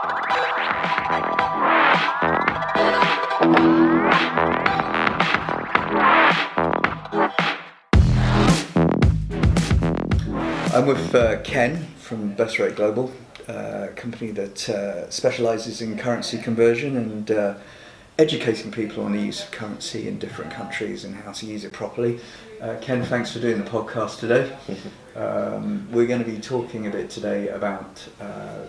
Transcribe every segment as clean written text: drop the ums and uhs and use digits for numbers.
I'm with Ken from Best Rate Global, a company that specialises in currency conversion and educating people on the use of currency in different countries and how to use it properly. Ken, thanks for doing the podcast today. We're going to be talking a bit today about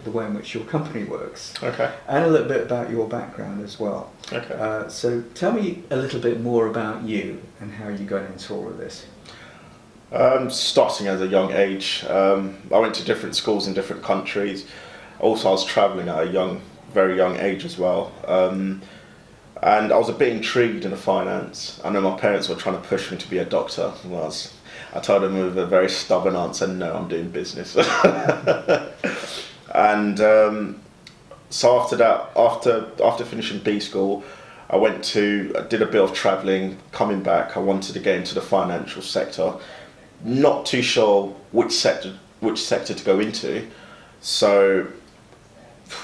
the way in which your company works. Okay. And a little bit about your background as well. Okay. So tell me a little bit more about you and how you got into all of this. Starting at a young age, I went to different schools in different countries. Also, I was travelling at a very young age as well. And I was a bit intrigued in the finance. I know my parents were trying to push me to be a doctor. I told them with a very stubborn answer, no, I'm doing business. And so after that, after finishing B school, I did a bit of travelling. Coming back, I wanted to get into the financial sector. Not too sure which sector to go into. So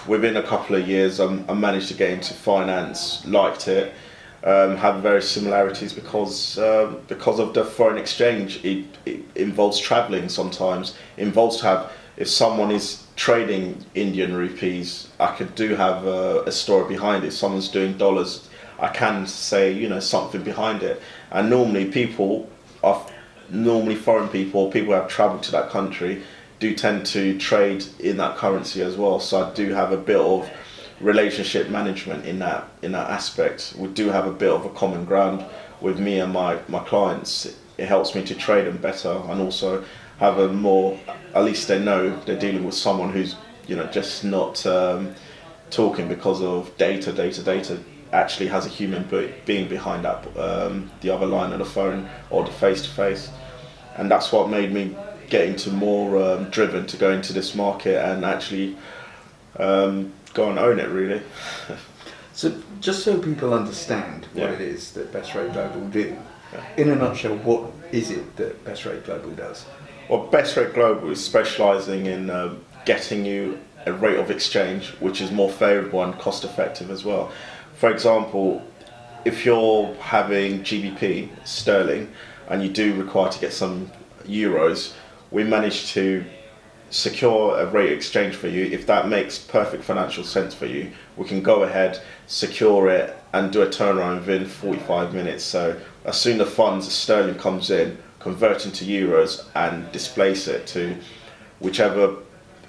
within a couple of years, I managed to get into finance, liked it, have very similarities because of the foreign exchange. It involves travelling sometimes, if someone is trading Indian rupees, I do have a story behind it. If someone's doing dollars, I can say, something behind it. And normally foreign people who have travelled to that country do tend to trade in that currency as well. So I do have a bit of relationship management in that aspect. We do have a bit of a common ground with me and my clients. It helps me to trade them better and also have at least they know they're dealing with someone who's just not talking because of data actually has a human being behind that the other line of the phone or the face-to-face. And that's what made me get into more driven to go into this market and actually go and own it, really. So just so people understand what it is that Best Rate Global do, in a nutshell, what is it that Best Rate Global does? Well, Best Rate Global is specialising in getting you a rate of exchange which is more favourable and cost effective as well. For example, if you're having GBP, sterling, and you do require to get some euros, we managed to secure a rate exchange for you. If that makes perfect financial sense for you, we can go ahead, secure it, and do a turnaround within 45 minutes. So as soon as the funds, sterling comes in, convert into euros and displace it to whichever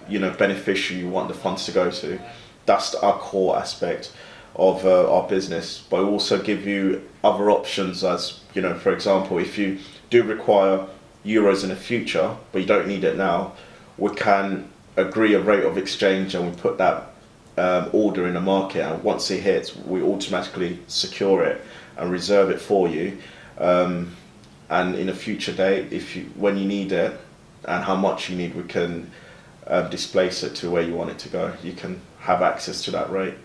beneficiary you want the funds to go to. That's our core aspect of our business. But we also give you other options as, for example, if you do require euros in the future, but you don't need it now, we can agree a rate of exchange and we put that order in the market, and once it hits, we automatically secure it and reserve it for you. And in a future date, when you need it and how much you need, we can displace it to where you want it to go. You can have access to that rate.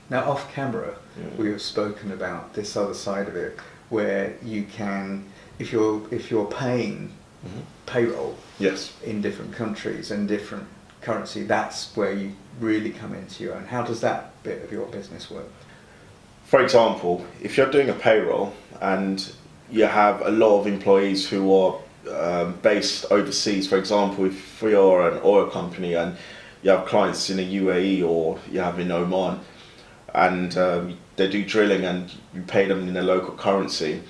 Now, off camera, we have spoken about this other side of it, where you can, if you're paying payroll in different countries and different currency, that's where you really come into your own. How does that bit of your business work? For example, if you're doing a payroll and you have a lot of employees who are based overseas, for example, if you're an oil company and you have clients in the UAE or you have in Oman, and they do drilling and you pay them in a local currency,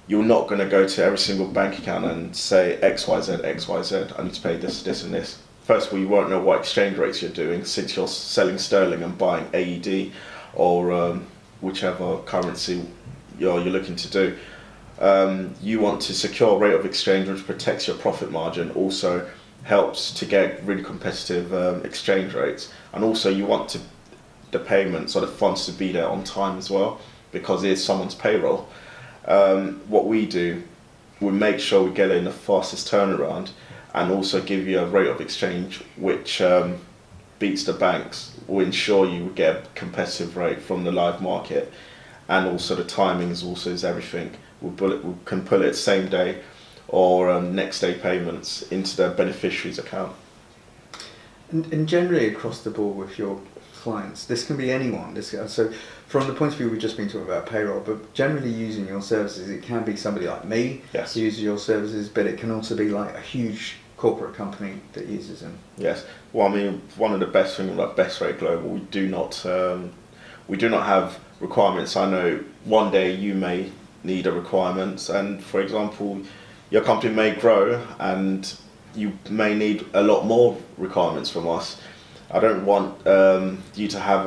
you're not going to go to every single bank account and say XYZ, I need to pay this and this. First of all, you won't know what exchange rates you're doing since you're selling sterling and buying AED or whichever currency you're looking to do. You want to secure a rate of exchange which protects your profit margin, also helps to get really competitive exchange rates, and also you want the payments or the funds to be there on time as well, because it is someone's payroll. What we do, we make sure we get it in the fastest turnaround and also give you a rate of exchange which beats the banks. We ensure you get a competitive rate from the live market, and also the timing is everything. We can pull it same day or next day payments into the beneficiary's account. And generally across the board with your clients, this can be anyone. So from the point of view we've just been talking about payroll, but generally using your services, it can be somebody like me Yes. who uses your services, but it can also be like a huge corporate company that uses them. Yes. Well, I mean, one of the best things about Best Rate Global, we do not have requirements. I know one day you may need a requirement, and for example, your company may grow and you may need a lot more requirements from us. I don't want you to have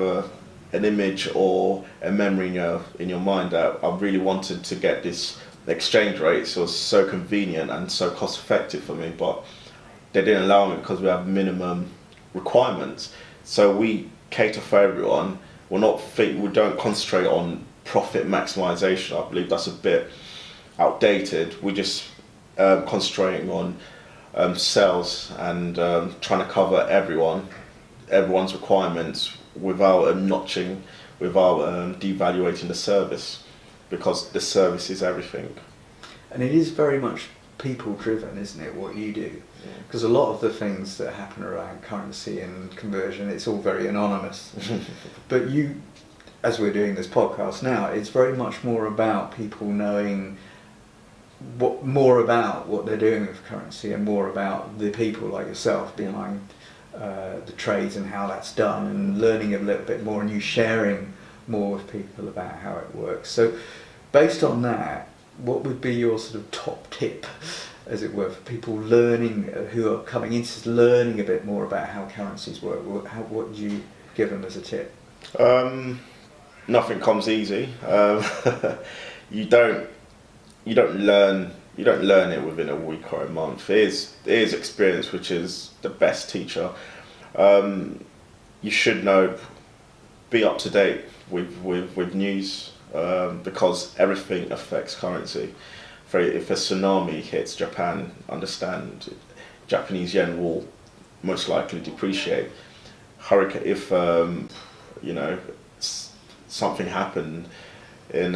an image or a memory in your mind that I really wanted to get this exchange rate, so it's so convenient and so cost effective for me, but they didn't allow me because we have minimum requirements. So we cater for everyone. We don't concentrate on profit maximization. I believe that's a bit outdated. We just concentrating on sales and trying to cover everyone's requirements without notching, without devaluating the service, because the service is everything. And it is very much people driven, isn't it, what you do? Because a lot of the things that happen around currency and conversion, it's all very anonymous. But you, as we're doing this podcast now, it's very much more about people knowing more about what they're doing with currency and more about the people like yourself behind the trades and how that's done, and learning a little bit more and you sharing more with people about how it works. So based on that, what would be your sort of top tip, as it were, for people learning, who are coming into learning a bit more about how currencies work? What would you give them as a tip? Nothing comes easy. You don't learn it within a week or a month. It is experience which is the best teacher. You should be up to date with news, because everything affects currency. If a tsunami hits Japan, understand Japanese yen will most likely depreciate. Hurricane, if something happened in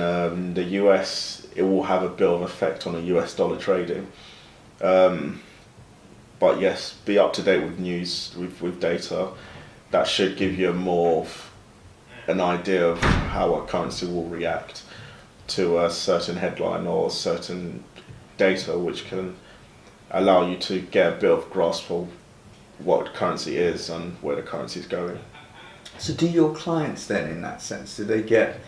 the US, it will have a bit of effect on the US dollar trading. But yes, be up to date with news, with data. That should give you more of an idea of how a currency will react to a certain headline or certain data, which can allow you to get a bit of grasp of what currency is and where the currency is going. So do your clients then, in that sense, do they get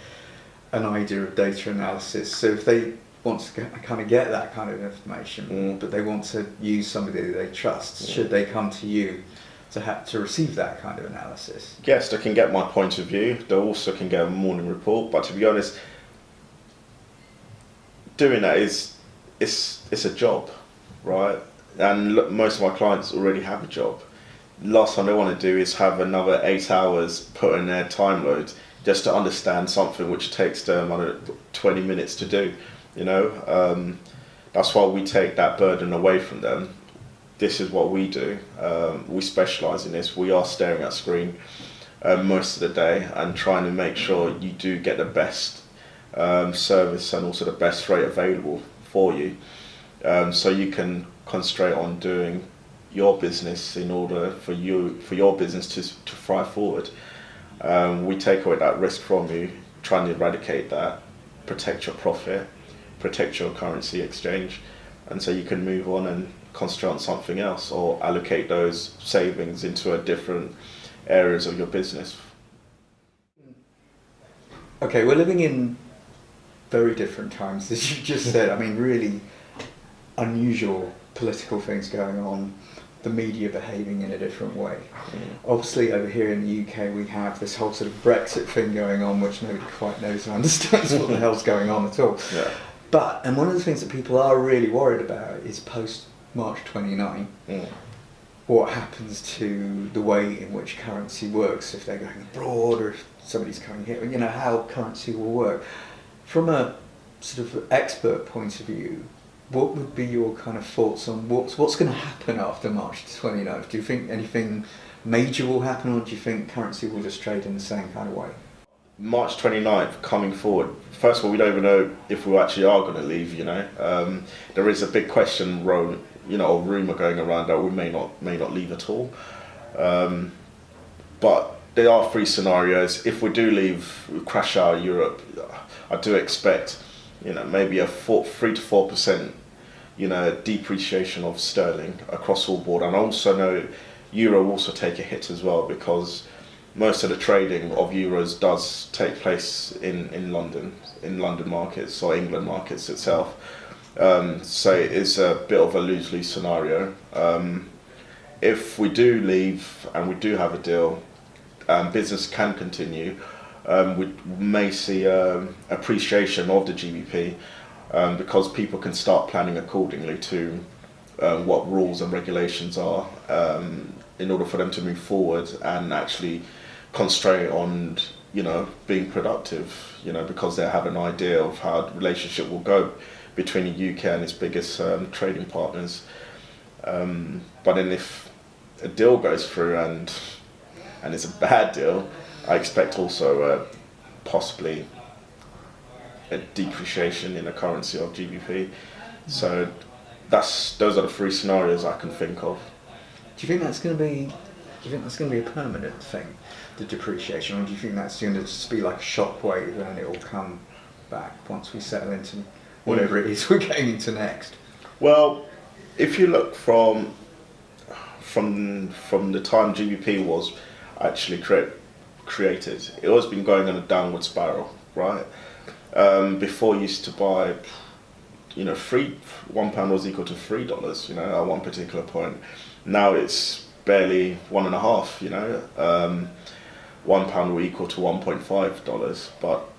an idea of data analysis? So if they want to kind of get that kind of information, but they want to use somebody that they trust, should they come to you to receive that kind of analysis? Yes, they can get my point of view. They also can get a morning report. But to be honest, doing that it's a job, right? And most of my clients already have a job. Last time they want to do is have another 8 hours put in their time load just to understand something which takes them 20 minutes to do. That's why we take that burden away from them. This is what we do. We specialise in this. We are staring at a screen most of the day and trying to make sure you do get the best service and also the best rate available for you, so you can concentrate on doing your business in order for your business to thrive forward. We take away that risk from you, trying to eradicate that, protect your profit, protect your currency exchange, and so you can move on and concentrate on something else or allocate those savings into a different areas of your business. Okay, we're living in very different times, as you just said. I mean, really unusual political things going on, the media behaving in a different way. Obviously over here in the UK we have this whole sort of Brexit thing going on, which nobody quite knows and understands what the hell's going on at all. Yeah. And one of the things that people are really worried about is post March 29, what happens to the way in which currency works, if they're going abroad or if somebody's coming here, how currency will work. From a sort of expert point of view, what would be your kind of thoughts on what's going to happen after March 29th? Do you think anything major will happen, or do you think currency will just trade in the same kind of way? March 29th coming forward. First of all, we don't even know if we actually are going to leave. There is a big question, or rumour going around that we may not leave at all. But there are three scenarios. If we do leave, we crash out of Europe, I do expect, maybe a 3 to 4%, depreciation of sterling across all board. And I also know euro will also take a hit as well, because most of the trading of euros does take place in London markets or England markets itself. So it is a bit of a lose-lose scenario. If we do leave and we do have a deal, business can continue. We may see appreciation of the GBP, because people can start planning accordingly to what rules and regulations are, in order for them to move forward and actually concentrate on being productive, because they have an idea of how the relationship will go between the UK and its biggest trading partners. But then if a deal goes through and it's a bad deal, I expect also possibly a depreciation in the currency of GBP. So those are the three scenarios I can think of. Do you think that's going to be? Do you think that's going to be a permanent thing, the depreciation, or do you think that's going to just be like a shockwave and it will come back once we settle into whatever it is we're getting into next? Well, if you look from the time GBP was actually created, it has been going on a downward spiral, right? Before you used to buy, £1 was equal to $3, at one particular point. Now it's barely £1.50, £1 will equal to $1.5. But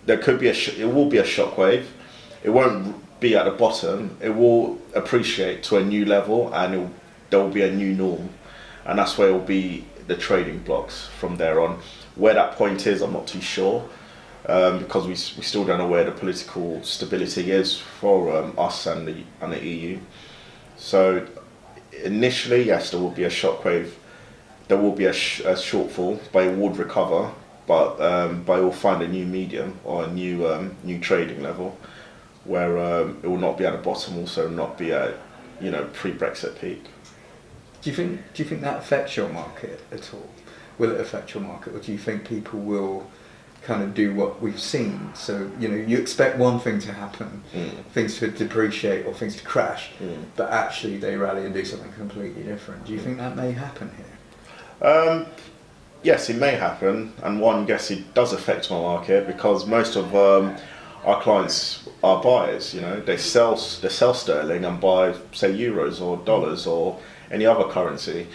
there could be it will be a shockwave. It won't be at the bottom. It will appreciate to a new level, and there will be a new norm, and that's where it will be the trading blocks from there on. Where that point is, I'm not too sure, because we still don't know where the political stability is for us and the EU. So initially, yes, there will be a shockwave. There will be a shortfall, but it would recover. But it will find a new medium or a new trading level, where it will not be at the bottom, also not be at pre-Brexit peak. Do you think that affects your market at all? Will it affect your market, or do you think people will kind of do what we've seen? So you expect one thing to happen, things to depreciate or things to crash, but actually they rally and do something completely different. Do you think that may happen here? Yes, it may happen, and one guess it does affect my market, because most of our clients are buyers. They sell sterling and buy, say, euros or dollars or any other currency.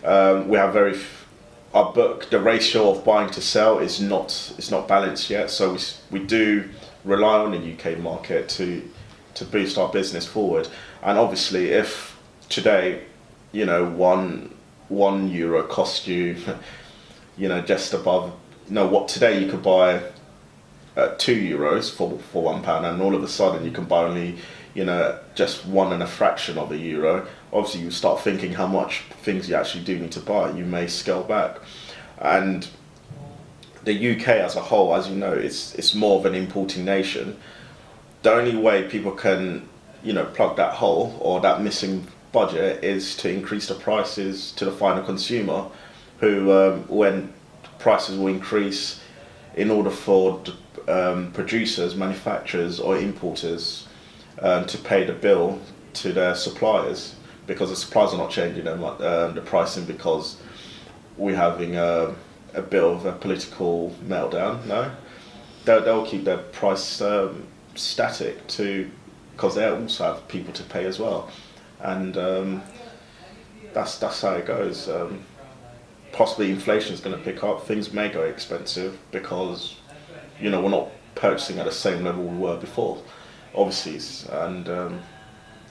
We have our book, the ratio of buying to sell is not balanced yet, so we do rely on the UK market to boost our business forward. And obviously, if today, one euro cost you, just above, what today you could buy €2 for £1, and all of a sudden you can buy only, just one and a fraction of a euro. Obviously, you start thinking how much things you actually do need to buy. You may scale back, and the UK as a whole, as you know, it's more of an importing nation. The only way people can, plug that hole or that missing budget is to increase the prices to the final consumer, who, when prices will increase, in order for producers, manufacturers, or importers to pay the bill to their suppliers, because the suppliers are not changing the pricing because we're having a bit of a political meltdown. No, they'll keep their price static because they also have people to pay as well, and that's how it goes. Possibly inflation is going to pick up. Things may go expensive because we're not purchasing at the same level we were before, obviously, and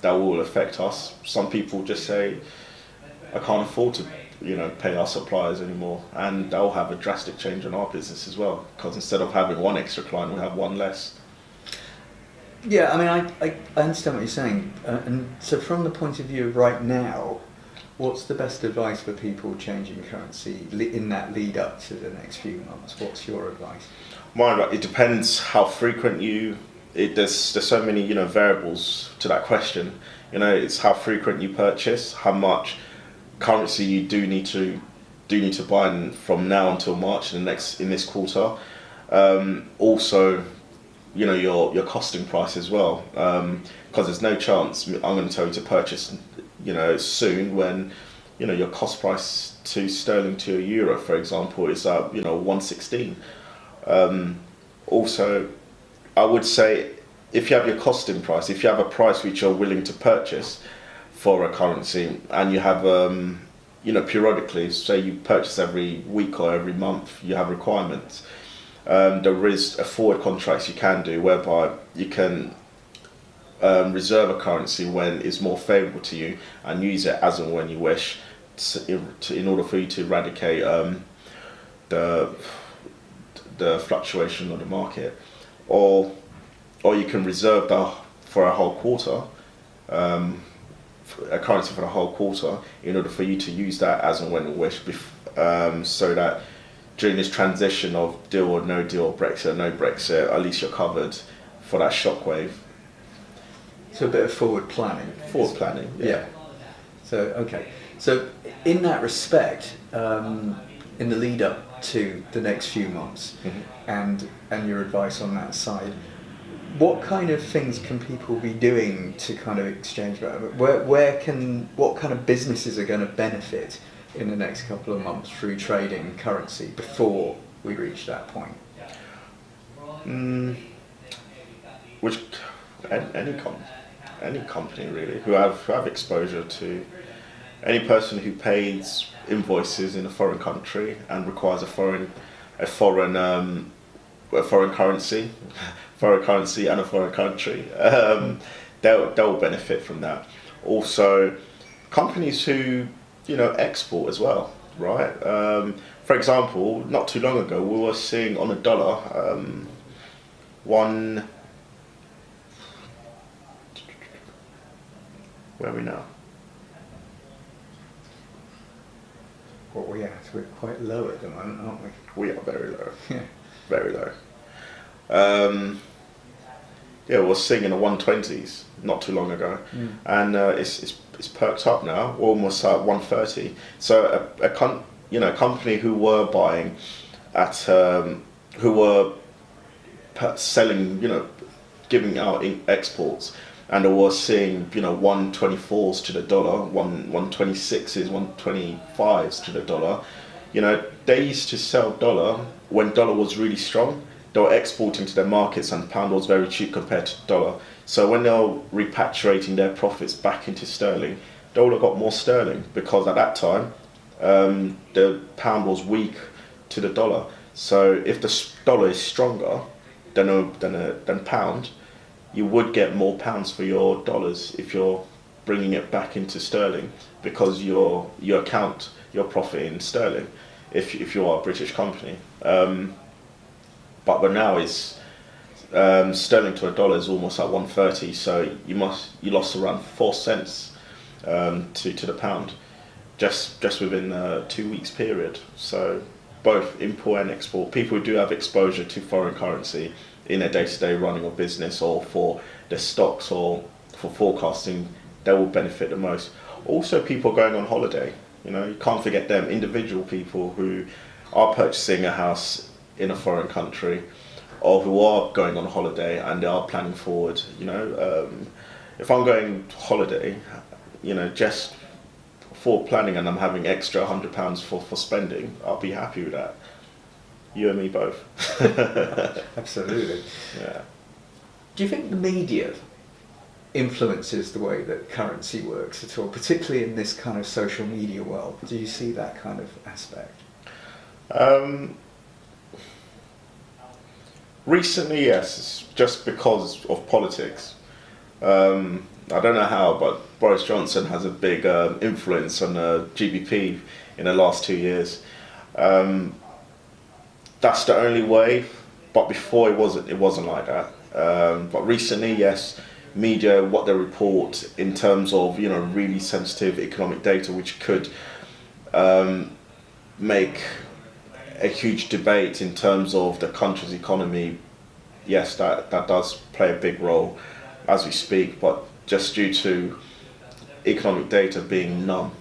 that will affect us. Some people just say, I can't afford to pay our suppliers anymore, and that will have a drastic change in our business as well, because instead of having one extra client, we have one less. Yeah, I mean, I understand what you're saying, and so from the point of view of right now, what's the best advice for people changing currency in that lead up to the next few months? What's your advice? It depends how frequent there's so many variables to that question. It's how frequent you purchase, how much currency you do need to do need to buy from now until March in this quarter. Also, your costing price as well, because there's no chance I'm going to tell you to purchase soon when your cost price to sterling to a euro, for example, is 116. Also, I would say if you have your costing price, if you have a price which you're willing to purchase for a currency, and you have periodically, say you purchase every week or every month, you have requirements. There is a forward contracts you can do whereby you can reserve a currency when it's more favourable to you and use it as and when you wish in order for you to eradicate the fluctuation of the market, or you can reserve for a whole quarter, a currency for the whole quarter in order for you to use that as and when you wish, so that during this transition of deal or no deal, Brexit or no Brexit, at least you're covered for that shockwave. So a bit of forward planning. Forward planning, yeah. So, okay. So in that respect, in the lead up to the next few months, and your advice on that side, what kind of things can people be doing to kind of exchange? What kind of businesses are going to benefit in the next couple of months through trading currency before we reach that point? Any company really who have exposure to any person who pays invoices in a foreign country and requires a foreign currency and a foreign country, they'll benefit from that. Also, companies who export as well, right? For example, not too long ago, we were seeing on a dollar, where are we now? What we at? We're quite low at the moment, aren't we? We are very low. Yeah. Very low. We were seeing in the 120s not too long ago, and it's perked up now, almost at 130. So a company who were buying at who were selling, giving out exports, and was seeing 124s to the dollar, 126s, 125s to the dollar. They used to sell dollar when dollar was really strong. They were exporting to their markets and pound was very cheap compared to dollar. So when they were repatriating their profits back into sterling, they would have got more sterling, because at that time the pound was weak to the dollar. So if the dollar is stronger than pound, you would get more pounds for your dollars if you're bringing it back into sterling, because you account your profit in sterling if you are a British company. But now it's sterling to a dollar is almost at 130, so you lost around 4 cents to the pound just within a 2 weeks period. So both import and export, people who do have exposure to foreign currency in their day-to-day running of business or for their stocks or for forecasting, they will benefit the most. Also, people going on holiday, you can't forget them, individual people who are purchasing a house in a foreign country or who are going on holiday and they are planning forward. If I'm going holiday, just for planning and I'm having extra £100 for spending, I'll be happy with that. You and me both. Absolutely. Yeah. Do you think the media influences the way that currency works at all, particularly in this kind of social media world? Do you see that kind of aspect? Recently, yes, just because of politics. I don't know how, but Boris Johnson has a big influence on GBP in the last 2 years. That's the only way, but before it wasn't like that. But recently, yes, media, what they report in terms of really sensitive economic data, which could make a huge debate in terms of the country's economy. Yes, that does play a big role as we speak, but just due to economic data being numb,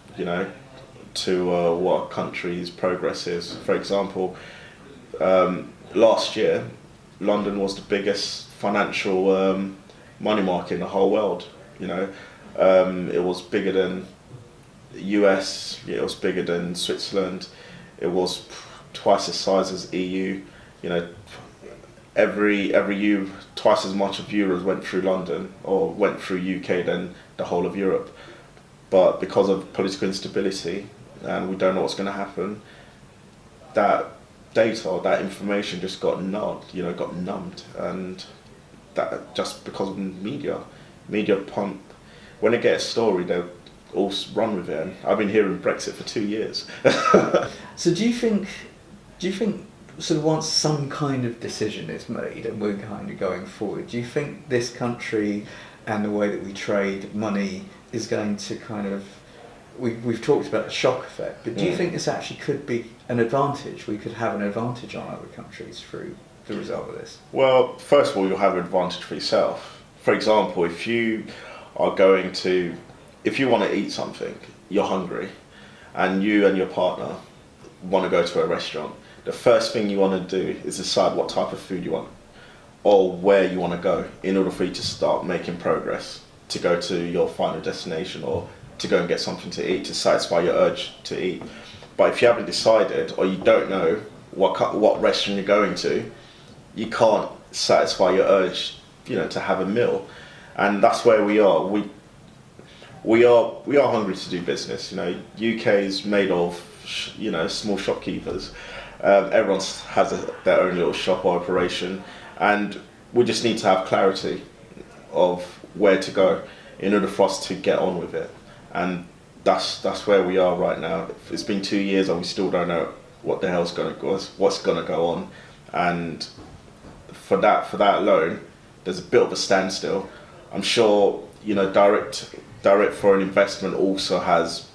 to what a country's progress is. For example, last year, London was the biggest financial money market in the whole world. You know, it was bigger than the US. It was bigger than Switzerland. It was twice the size as EU. You know, every year twice as much of euros went through London or went through UK than the whole of Europe. But because of political instability and we don't know what's going to happen, that data or that information just got numbed, and that just because of media pump. When they get a story, they'll all run with it. And I've been hearing Brexit for 2 years. So do you think sort of once some kind of decision is made and we're kind of going forward, do you think this country and the way that we trade money is going to kind of, we've talked about the shock effect, but do you think this actually could be an advantage? We could have an advantage on other countries through the result of this? Well, first of all, you'll have an advantage for yourself. For example, if you want to eat something, you're hungry, and you and your partner want to go to a restaurant, the first thing you want to do is decide what type of food you want or where you want to go in order for you to start making progress to go to your final destination or to go and get something to eat to satisfy your urge to eat. But if you haven't decided or you don't know what restaurant you're going to, you can't satisfy your urge, to have a meal. And that's where we are. We are hungry to do business. UK is made of small shopkeepers. Everyone has their own little shop operation, and we just need to have clarity of where to go in order for us to get on with it. And that's where we are right now. It's been 2 years and we still don't know what the hell's what's gonna go on. And for that alone, there's a bit of a standstill. I'm sure direct foreign investment also has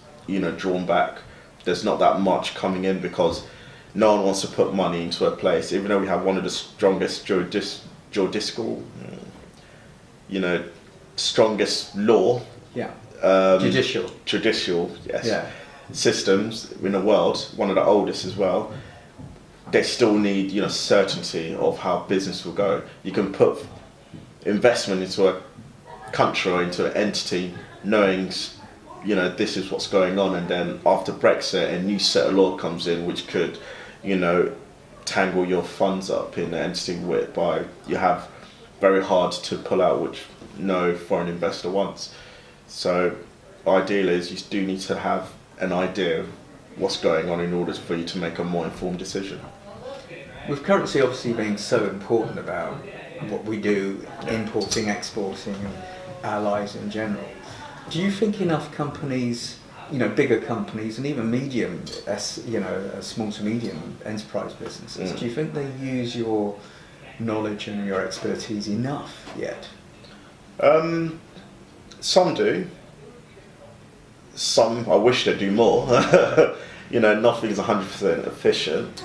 drawn back. There's not that much coming in because no one wants to put money into a place, even though we have one of the strongest judicial, strongest law. Yeah. Judicial, yes. Yeah. Systems in the world, one of the oldest as well. They still need, certainty of how business will go. You can put investment into a country or into an entity knowing, this is what's going on, and then after Brexit, a new set of law comes in which could, tangle your funds up in the entity whereby you have very hard to pull out, which no foreign investor wants. So ideal is you do need to have an idea of what's going on in order for you to make a more informed decision. With currency obviously being so important about what we do, importing, exporting, and allies in general, do you think enough companies, bigger companies and even medium, small to medium enterprise businesses, do you think they use your knowledge and your expertise enough yet? Some do. Some, I wish they'd do more. Nothing's 100% efficient.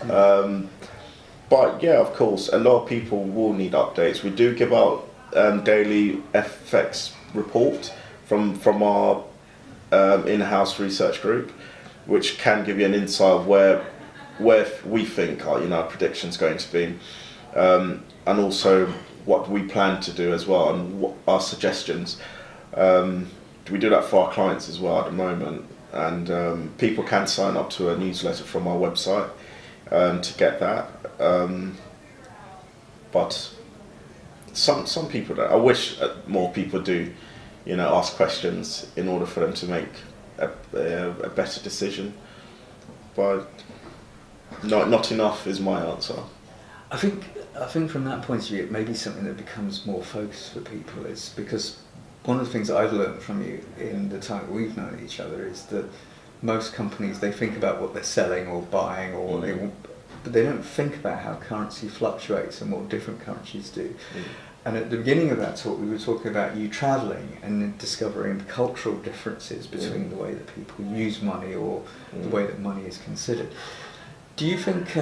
But yeah, of course, a lot of people will need updates. We do give out daily FX report from our in-house research group, which can give you an insight of where we think our prediction's going to be, and also what we plan to do as well, and what our suggestions. We do that for our clients as well at the moment, and people can sign up to a newsletter from our website to get that. But some people don't. I wish more people do, ask questions in order for them to make a better decision. But not enough is my answer. I think from that point of view, it may be something that becomes more focused for people, is because one of the things that I've learned from you in the time that we've known each other is that most companies, they think about what they're selling or buying, or but they don't think about how currency fluctuates and what different currencies do. And at the beginning of that talk, we were talking about you travelling and discovering cultural differences between the way that people use money or the way that money is considered. Do you think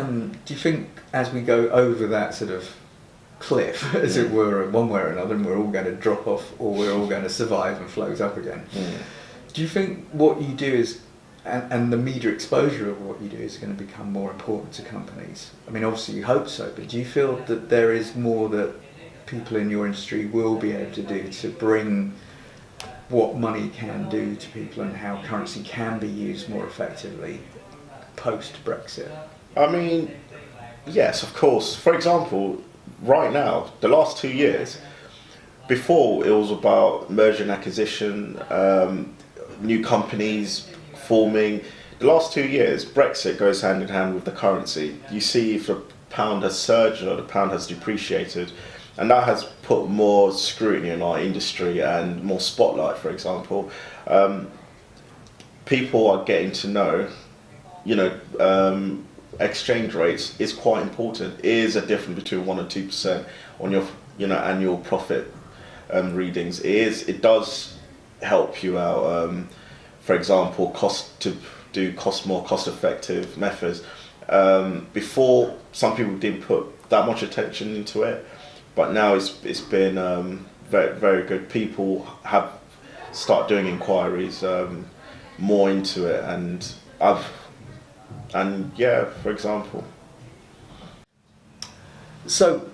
as we go over that sort of cliff, as it were, one way or another, and we're all going to drop off, or we're all going to survive and float up again, do you think what you do is and the media exposure of what you do is going to become more important to companies. I mean, obviously you hope so, but do you feel that there is more that people in your industry will be able to do to bring what money can do to people and how currency can be used more effectively post-Brexit? I mean, yes, of course. For example, right now, the last 2 years, before it was about merger and acquisition, new companies forming. The last 2 years, Brexit goes hand in hand with the currency. You see if the pound has surged or the pound has depreciated, and that has put more scrutiny in our industry and more spotlight, for example. People are getting to know, exchange rates is quite important. It is a difference between 1% and 2% on your, annual profit readings. It does help you out. For example, more cost-effective methods. Before, some people didn't put that much attention into it, but now it's been very, very good. People have started doing inquiries more into it, for example. So,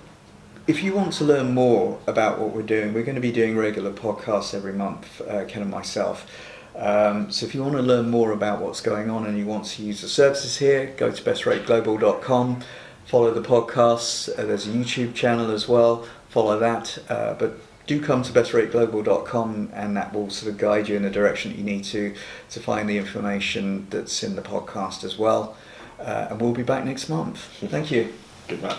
if you want to learn more about what we're doing, we're going to be doing regular podcasts every month, Ken and myself. So if you want to learn more about what's going on and you want to use the services here, go to bestrateglobal.com, follow the podcasts. There's a YouTube channel as well, follow that. But do come to bestrateglobal.com and that will sort of guide you in the direction that you need to find the information that's in the podcast as well. And we'll be back next month. Thank you. Good man.